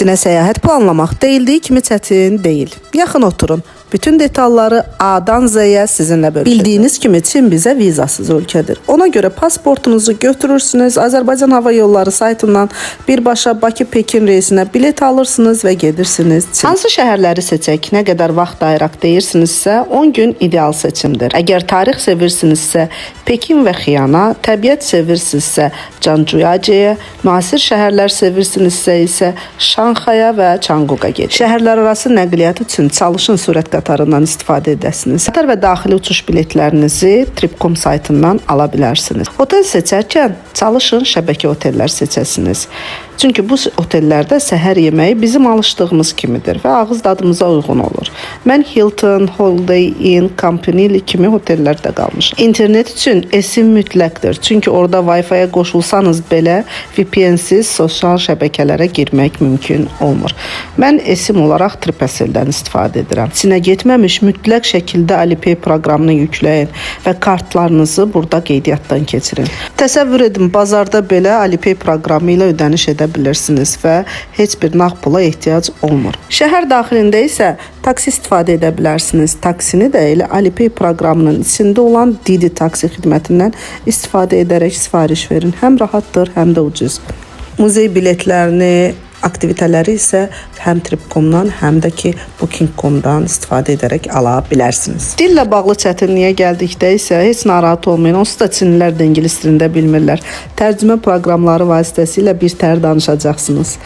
Əksinə səyahət planlamaq deyildiyi kimi çətin deyil. Yaxın oturun. Bütün detalları A-dan Z-yə sizinlə bölüşəcəm. Bildiyiniz kimi Çin bizə vizasız ölkədir. Ona görə pasportunuzu götürürsünüz, Azərbaycan Hava Yolları saytından birbaşa Bakı-Pekin reysinə bilet alırsınız və gedirsiniz Çin. Hansı şəhərləri seçək, nə qədər vaxt ayıraq deyirsinizsə, 10 gün ideal seçimdir. Əgər tarix sevirsinizsə, Pekin və Xiyana, təbiət sevirsinizsə, Cancuyaceyə, müasir şəhərlər sevirsinizsə isə Şanxaya və Çanquqa gedin. Şəhərlər arası nəqliyyat üçün çalışın sürət qatarından istifadə edəsiniz. Qatar və daxili uçuş biletlərinizi Trip.com saytından ala bilərsiniz. Otel seçərkən çalışın şəbəkə otellər seçəsiniz. Çünki bu otellərdə səhər yeməyi bizim alışdığımız kimidir və ağız dadımıza uyğun olur. Mən Hilton, Holiday Inn, Campanile kimi otellərdə qalmışam. İnternet üçün esim mütləqdir. Çünki orada Wi-Fi-yə qoşulsanız belə VPN-siz sosial şəbəkələrə girmək mümkün olmur. Mən esim olaraq TripSL-dən istifadə edirəm. Çinə getməmiş mütləq şəkildə Alipay proqramını yükləyin və kartlarınızı burada qeydiyyatdan keçirin. Təsəvvür edin, bazarda belə Alipay proqramı ilə ödəniş edə bilirsiniz və heç bir nağd pula ehtiyac olmur. Şəhər daxilində isə taksi istifadə edə bilərsiniz. Taksini də elə Alipay proqramının içində olan Didi taksi xidmətindən istifadə edərək sifariş verin. Həm rahatdır, həm də ucuz. Muzey biletlərini, aktivitələri isə həm Trip.com-dan, həm də ki Booking.com-dan istifadə edərək ala bilərsiniz. Dillə bağlı çətinliyə gəldikdə isə heç narahat olmayın. Onsuz da çinlilər də ingilis dilində bilmirlər. Tərcümə proqramları vasitəsilə bir təhər danışacaqsınız.